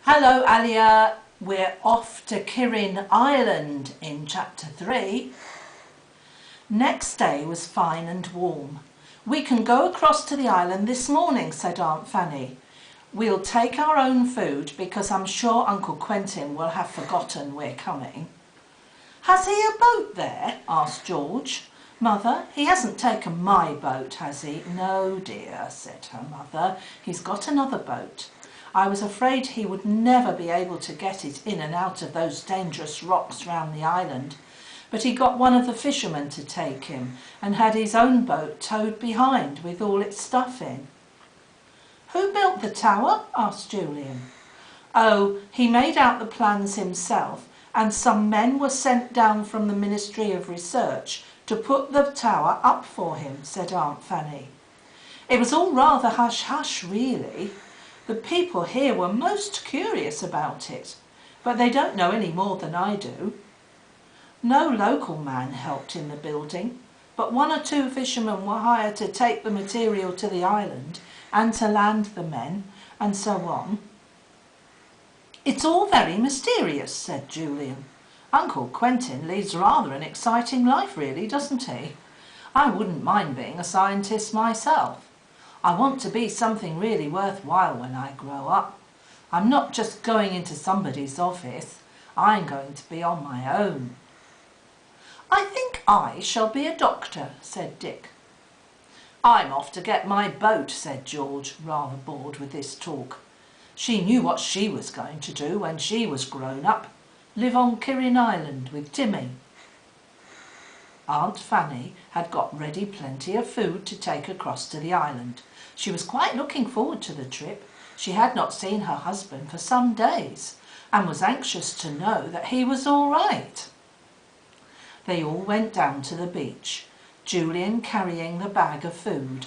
Hello Alia, we're off to Kirrin Island in chapter 3. Next day was fine and warm. We can go across to the island this morning, said Aunt Fanny. We'll take our own food because I'm sure Uncle Quentin will have forgotten we're coming. Has he a boat there? Asked George. Mother, he hasn't taken my boat, has he? No, dear, said her mother. He's got another boat. I was afraid he would never be able to get it in and out of those dangerous rocks round the island, but he got one of the fishermen to take him and had his own boat towed behind with all its stuff in. Who built the tower? Asked Julian. Oh, he made out the plans himself, and some men were sent down from the Ministry of Research to put the tower up for him, said Aunt Fanny. It was all rather hush-hush, really. The people here were most curious about it, but they don't know any more than I do. No local man helped in the building, but 1 or 2 fishermen were hired to take the material to the island and to land the men, and so on. It's all very mysterious, said Julian. Uncle Quentin leads rather an exciting life, really, doesn't he? I wouldn't mind being a scientist myself. I want to be something really worthwhile when I grow up. I'm not just going into somebody's office. I'm going to be on my own. I think I shall be a doctor, said Dick. I'm off to get my boat, said George, rather bored with this talk. She knew what she was going to do when she was grown up. Live on Kirrin Island with Timmy. Aunt Fanny had got ready plenty of food to take across to the island. She was quite looking forward to the trip. She had not seen her husband for some days and was anxious to know that he was all right. They all went down to the beach, Julian carrying the bag of food.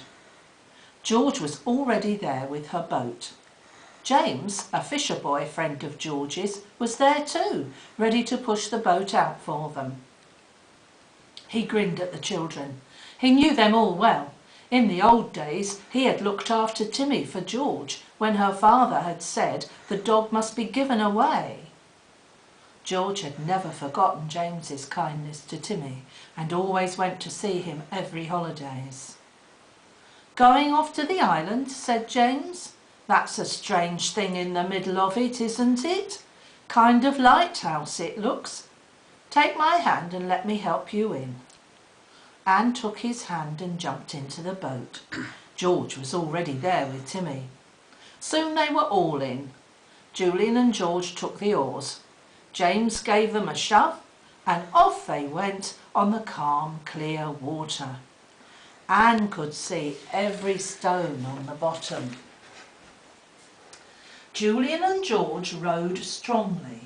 George was already there with her boat. James, a fisher boy friend of George's, was there too, ready to push the boat out for them. He grinned at the children. He knew them all well. In the old days, he had looked after Timmy for George when her father had said the dog must be given away. George had never forgotten James's kindness to Timmy and always went to see him every holidays. Going off to the island, said James. That's a strange thing in the middle of it, isn't it? Kind of lighthouse it looks. Take my hand and let me help you in. Anne took his hand and jumped into the boat. George was already there with Timmy. Soon they were all in. Julian and George took the oars. James gave them a shove and off they went on the calm, clear water. Anne could see every stone on the bottom. Julian and George rowed strongly.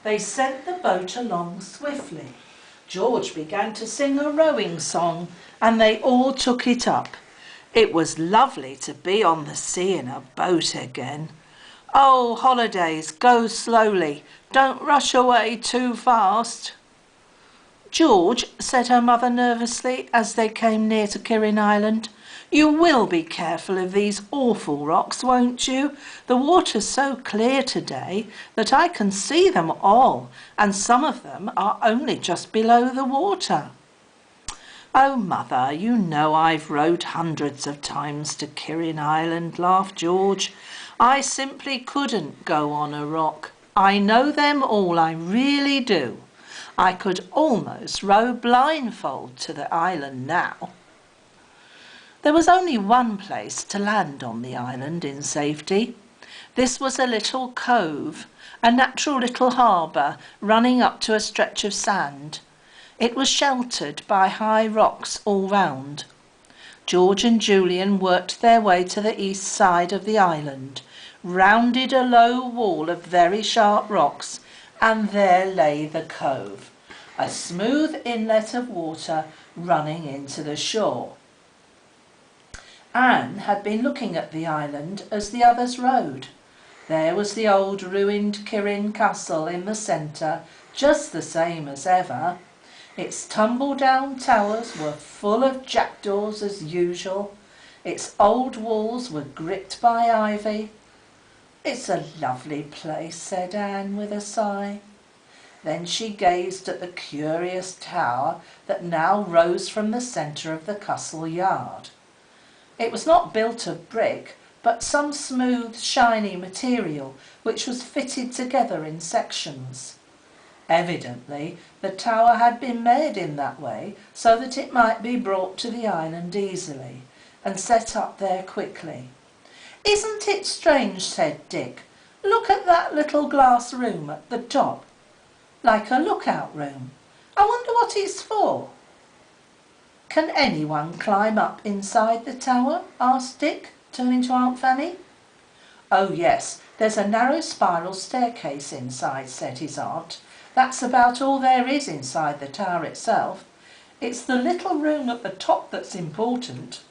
They sent the boat along swiftly. George began to sing a rowing song and they all took it up. It was lovely to be on the sea in a boat again. Oh, holidays, go slowly. Don't rush away too fast. George, said her mother nervously as they came near to Kirrin Island, you will be careful of these awful rocks, won't you? The water's so clear today that I can see them all, and some of them are only just below the water. Oh, Mother, you know I've rowed hundreds of times to Kirrin Island, laughed George. I simply couldn't go on a rock. I know them all, I really do. I could almost row blindfold to the island now. There was only one place to land on the island in safety. This was a little cove, a natural little harbour running up to a stretch of sand. It was sheltered by high rocks all round. George and Julian worked their way to the east side of the island, rounded a low wall of very sharp rocks, and there lay the cove, a smooth inlet of water running into the shore. Anne had been looking at the island as the others rowed. There was the old ruined Kirrin Castle in the centre, just the same as ever. Its tumble-down towers were full of jackdaws as usual. Its old walls were gripped by ivy. "It's a lovely place," said Anne with a sigh. Then she gazed at the curious tower that now rose from the centre of the castle yard. It was not built of brick, but some smooth, shiny material which was fitted together in sections. Evidently, the tower had been made in that way so that it might be brought to the island easily and set up there quickly. "Isn't it strange?" said Dick. "Look at that little glass room at the top, like a lookout room. I wonder what it's for." "Can anyone climb up inside the tower?" asked Dick, turning to Aunt Fanny. "Oh yes, there's a narrow spiral staircase inside," said his aunt. "That's about all there is inside the tower itself. It's the little room at the top that's important.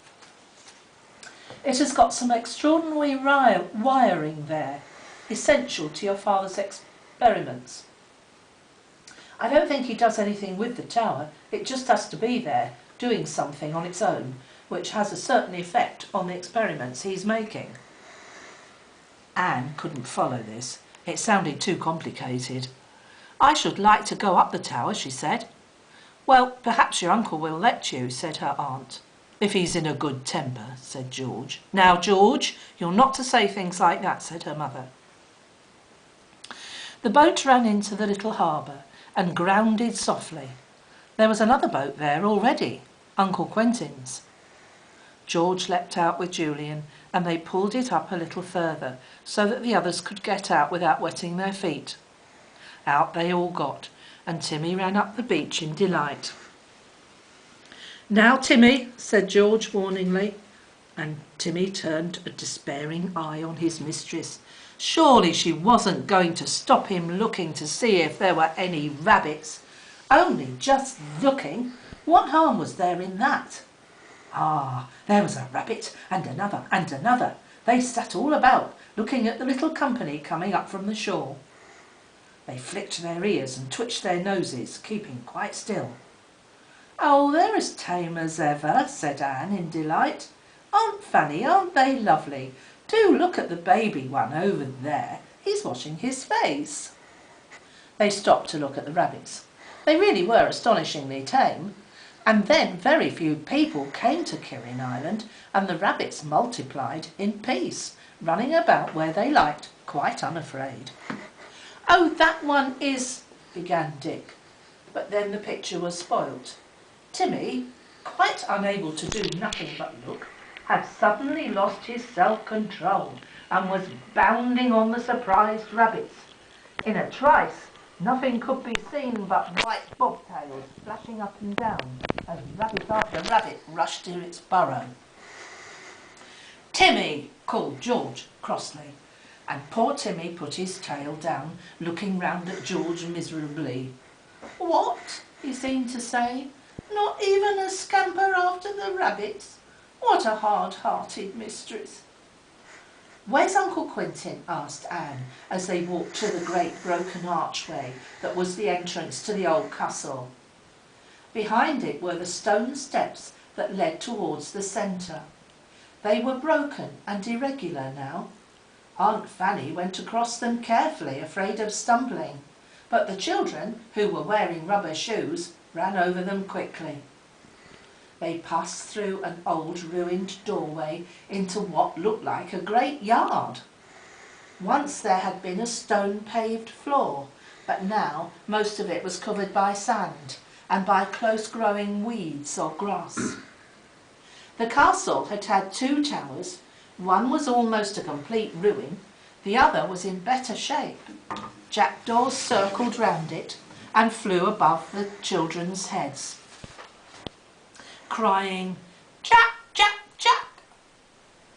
It has got some extraordinary wiring there, essential to your father's experiments. I don't think he does anything with the tower. It just has to be there, doing something on its own, which has a certain effect on the experiments he's making." Anne couldn't follow this. It sounded too complicated. "I should like to go up the tower," she said. "Well, perhaps your uncle will let you," said her aunt. "If he's in a good temper," said George. "Now, George, you're not to say things like that," said her mother. The boat ran into the little harbour and grounded softly. There was another boat there already, Uncle Quentin's. George leapt out with Julian, and they pulled it up a little further so that the others could get out without wetting their feet. Out they all got, and Timmy ran up the beach in delight. "Now, Timmy," said George warningly, and Timmy turned a despairing eye on his mistress. Surely she wasn't going to stop him looking to see if there were any rabbits. Only just looking. What harm was there in that? Ah, there was a rabbit, and another, and another. They sat all about, looking at the little company coming up from the shore. They flicked their ears and twitched their noses, keeping quite still. "Oh, they're as tame as ever," said Anne in delight. "Aunt Fanny, aren't they lovely? Do look at the baby one over there. He's washing his face." They stopped to look at the rabbits. They really were astonishingly tame. And then very few people came to Kirrin Island, and the rabbits multiplied in peace, running about where they liked, quite unafraid. "Oh, that one is," began Dick, but then the picture was spoilt. Timmy, quite unable to do nothing but look, had suddenly lost his self-control and was bounding on the surprised rabbits. In a trice, nothing could be seen but white bobtails splashing up and down as rabbit after rabbit rushed to its burrow. "Timmy!" called George crossly, and poor Timmy put his tail down, looking round at George miserably. "What?" he seemed to say. "Not even a scamper after the rabbits? What a hard-hearted mistress." "Where's Uncle Quentin?" asked Anne, as they walked to the great broken archway that was the entrance to the old castle. Behind it were the stone steps that led towards the centre. They were broken and irregular now. Aunt Fanny went across them carefully, afraid of stumbling, but the children, who were wearing rubber shoes, ran over them quickly. They passed through an old ruined doorway into what looked like a great yard. Once there had been a stone-paved floor, but now most of it was covered by sand and by close-growing weeds or grass. The castle had had 2 towers. One was almost a complete ruin, the other was in better shape. Jackdaws circled round it and flew above the children's heads, crying, "Jack, Jack, Jack!"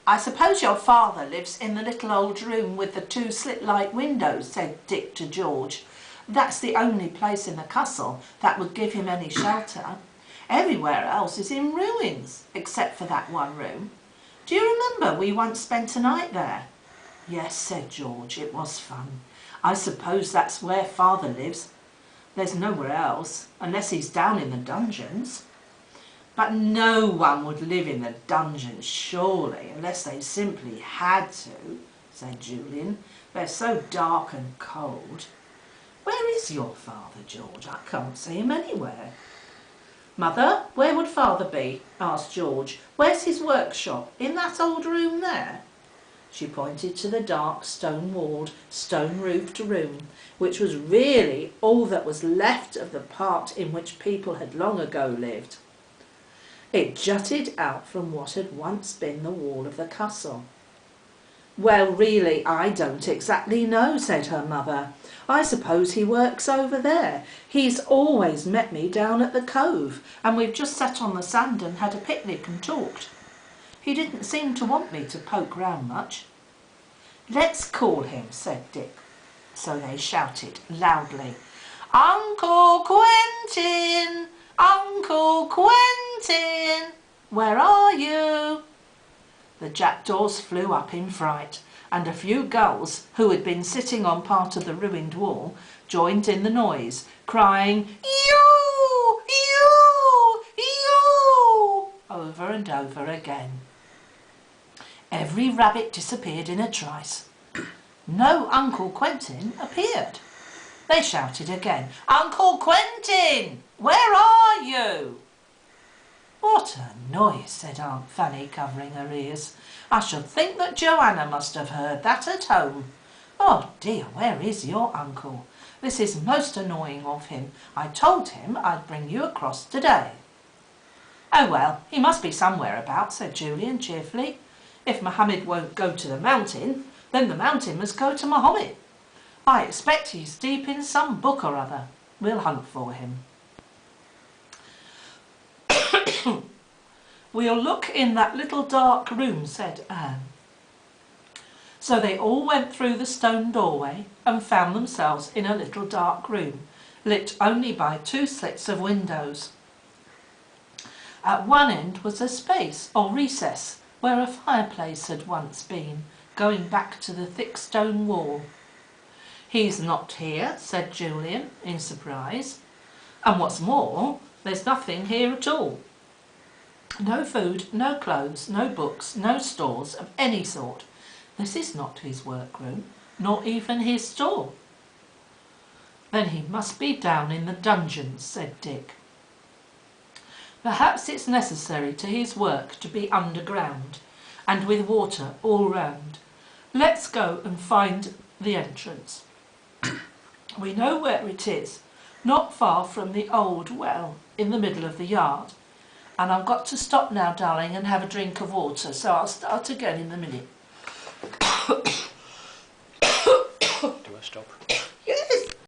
"I suppose your father lives in the little old room with the 2 slit-like windows," said Dick to George. "That's the only place in the castle that would give him any shelter. Everywhere else is in ruins, except for that one room. Do you remember we once spent a night there?" "Yes," said George, "it was fun. I suppose that's where father lives. There's nowhere else, unless he's down in the dungeons." "But no one would live in the dungeons, surely, unless they simply had to," said Julian. "They're so dark and cold." "Where is your father, George? I can't see him anywhere." "Mother, where would father be?" asked George. "Where's his workshop? In that old room there?" She pointed to the dark, stone-walled, stone-roofed room, which was really all that was left of the part in which people had long ago lived. It jutted out from what had once been the wall of the castle. "Well, really, I don't exactly know," said her mother. "I suppose he works over there. He's always met me down at the cove, and we've just sat on the sand and had a picnic and talked. He didn't seem to want me to poke round much." "Let's call him," said Dick. So they shouted loudly, "Uncle Quentin! Uncle Quentin! Where are you?" The jackdaws flew up in fright, and a few gulls, who had been sitting on part of the ruined wall, joined in the noise, crying, "Yoo! Yoo! Yoo!" over and over again. Every rabbit disappeared in a trice. No Uncle Quentin appeared. They shouted again, "Uncle Quentin! Where are you?" "What a noise," said Aunt Fanny, covering her ears. "I should think that Joanna must have heard that at home. Oh dear, where is your uncle? This is most annoying of him. I told him I'd bring you across today." "Oh well, he must be somewhere about," said Julian cheerfully. "If Mohammed won't go to the mountain, then the mountain must go to Mohammed. I expect he's deep in some book or other. We'll hunt for him." "We'll look in that little dark room," said Anne. So they all went through the stone doorway and found themselves in a little dark room, lit only by 2 slits of windows. At one end was a space or recess where a fireplace had once been, going back to the thick stone wall. "He's not here," said Julian in surprise. "And what's more, there's nothing here at all. No food, no clothes, no books, no stores of any sort. This is not his workroom, nor even his store." "Then he must be down in the dungeons," said Dick. "Perhaps it's necessary to his work to be underground, and with water all round. Let's go and find the entrance. We know where it is, not far from the old well in the middle of the yard. And I've got to stop now, darling, and have a drink of water, so I'll start again in a minute." Do I stop?